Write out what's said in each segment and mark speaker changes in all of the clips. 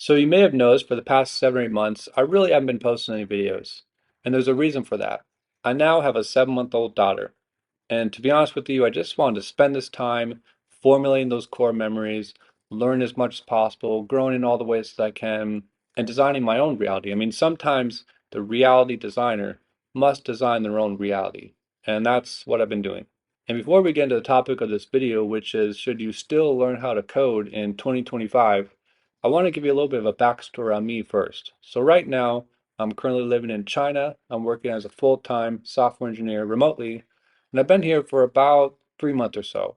Speaker 1: So you may have noticed for the past 7 or 8 months, I really haven't been posting any videos. And there's a reason for that. I now have a 7-month-old daughter. And to be honest with you, I just wanted to spend this time formulating those core memories, learn as much as possible, growing in all the ways that I can, and designing my own reality. I mean, sometimes the reality designer must design their own reality. And that's what I've been doing. And before we get into the topic of this video, which is should you still learn how to code in 2025, I want to give you a little bit of a backstory on me first. So right now, I'm currently living in China. I'm working as a full-time software engineer remotely, and I've been here for about 3 months or so.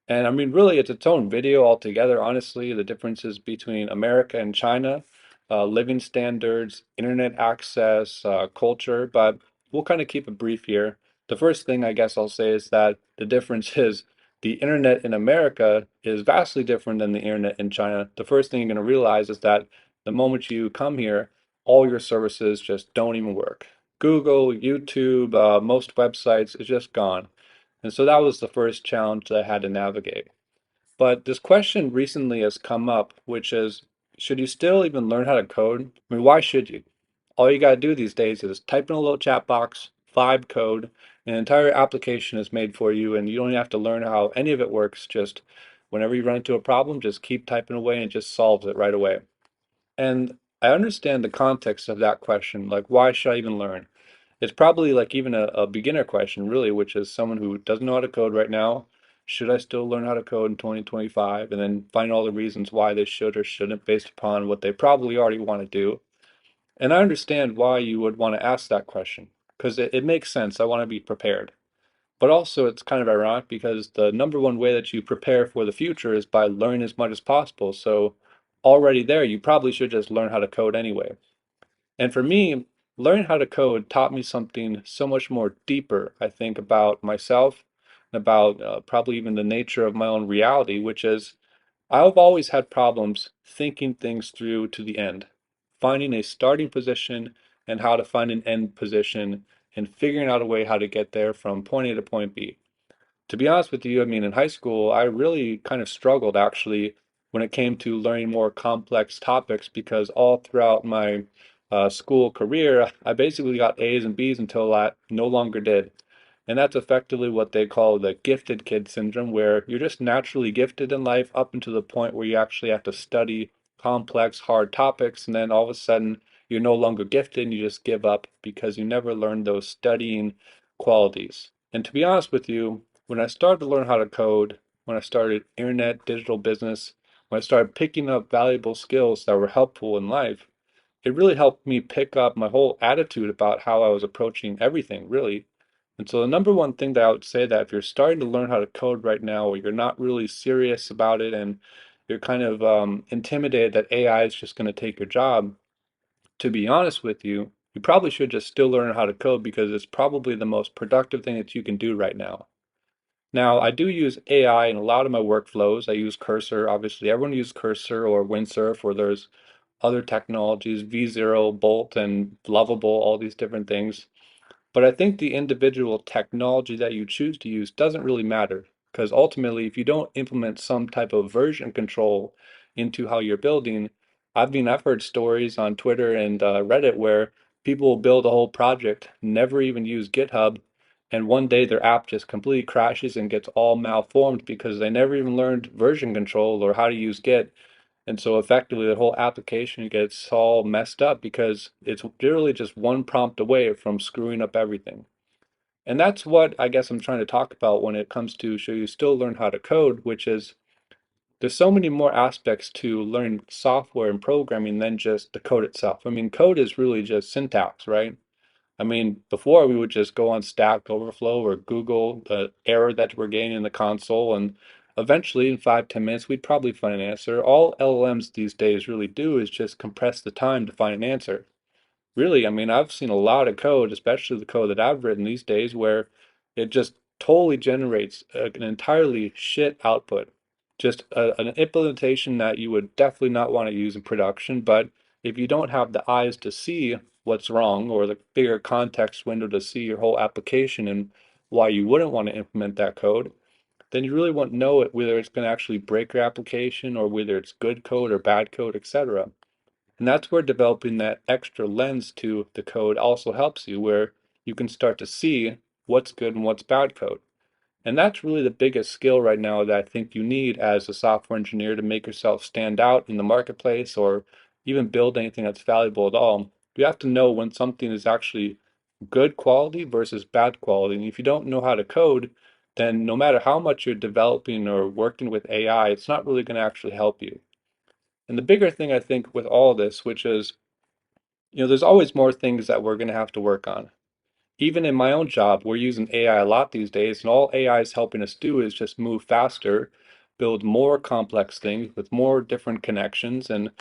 Speaker 1: And I mean, really, it's its own video altogether, honestly, the differences between America and China, living standards, internet access, culture, but we'll kind of keep it brief here. The first thing I guess I'll say is that the difference is the internet in America is vastly different than the internet in China. The first thing you're going to realize is that the moment you come here, all your services just don't even work. Google, YouTube, most websites is just gone. And so that was the first challenge that I had to navigate. But this question recently has come up, which is, should you still even learn how to code? I mean, why should you? All you got to do these days is type in a little chat box, vibe code, an entire application is made for you, and you don't have to learn how any of it works. Just whenever you run into a problem, just keep typing away and it just solves it right away. And I understand the context of that question, like why should I even learn? It's probably like even a beginner question, really, which is someone who doesn't know how to code right now. Should I still learn how to code in 2025? And then find all the reasons why they should or shouldn't based upon what they probably already want to do. And I understand why you would want to ask that question because it makes sense. I want to be prepared. But also, it's kind of ironic because the number one way that you prepare for the future is by learning as much as possible. So already there, you probably should just learn how to code anyway. And for me, learning how to code taught me something so much more deeper, I think, about myself, and about probably even the nature of my own reality, which is I've always had problems thinking things through to the end, finding a starting position and how to find an end position, and figuring out a way how to get there from point A to point B. To be honest with you, I mean, in high school, I really kind of struggled actually when it came to learning more complex topics because all throughout my school career, I basically got A's and B's until I no longer did. And that's effectively what they call the gifted kid syndrome, where you're just naturally gifted in life up until the point where you actually have to study complex, hard topics, and then all of a sudden you're no longer gifted and you just give up because you never learned those studying qualities. And to be honest with you, when I started to learn how to code, when I started internet digital business, when I started picking up valuable skills that were helpful in life, it really helped me pick up my whole attitude about how I was approaching everything, really. And so the number one thing that I would say that if you're starting to learn how to code right now, or you're not really serious about it, and you're kind of intimidated that AI is just going to take your job, to be honest with you, you probably should just still learn how to code because it's probably the most productive thing that you can do right now. Now, I do use AI in a lot of my workflows. I use Cursor. Obviously, everyone uses Cursor or Windsurf, or there's other technologies, V0, Bolt, and Lovable, all these different things. But I think the individual technology that you choose to use doesn't really matter because ultimately, if you don't implement some type of version control into how you're building, I've heard stories on Twitter and Reddit where people will build a whole project, never even use GitHub, and one day their app just completely crashes and gets all malformed because they never even learned version control or how to use Git. And so effectively the whole application gets all messed up because it's literally just one prompt away from screwing up everything. And that's what I guess I'm trying to talk about when it comes to should you still learn how to code, which is there's so many more aspects to learning software and programming than just the code itself. I mean, code is really just syntax, right? I mean, before we would just go on Stack Overflow or Google the error that we're getting in the console, and eventually in 5, 10 minutes, we'd probably find an answer. All LLMs these days really do is just compress the time to find an answer. Really, I mean, I've seen a lot of code, especially the code that I've written these days, where it just totally generates an entirely shit output. Just an implementation that you would definitely not want to use in production. But if you don't have the eyes to see what's wrong or the bigger context window to see your whole application and why you wouldn't want to implement that code, then you really won't know it, whether it's going to actually break your application or whether it's good code or bad code, etc. And that's where developing that extra lens to the code also helps you, where you can start to see what's good and what's bad code. And that's really the biggest skill right now that I think you need as a software engineer to make yourself stand out in the marketplace or even build anything that's valuable at all. You have to know when something is actually good quality versus bad quality. And if you don't know how to code, then no matter how much you're developing or working with AI, it's not really going to actually help you. And the bigger thing I think with all this, which is, there's always more things that we're going to have to work on. Even in my own job, we're using AI a lot these days, and all AI is helping us do is just move faster, build more complex things with more different connections, and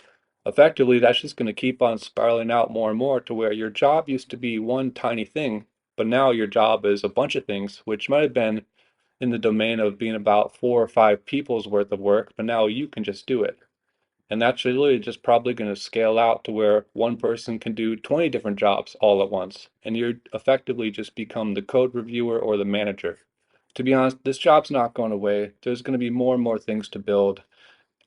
Speaker 1: effectively that's just going to keep on spiraling out more and more to where your job used to be one tiny thing, but now your job is a bunch of things, which might have been in the domain of being about 4 or 5 people's worth of work, but now you can just do it. And that's really just probably going to scale out to where one person can do 20 different jobs all at once. And you're effectively just become the code reviewer or the manager. To be honest, this job's not going away. There's going to be more and more things to build.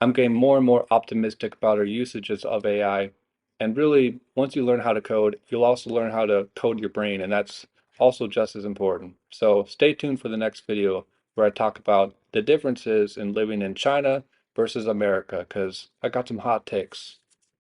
Speaker 1: I'm getting more and more optimistic about our usages of AI. And really, once you learn how to code, you'll also learn how to code your brain, and that's also just as important. So stay tuned for the next video where I talk about the differences in living in China versus America, because I got some hot takes.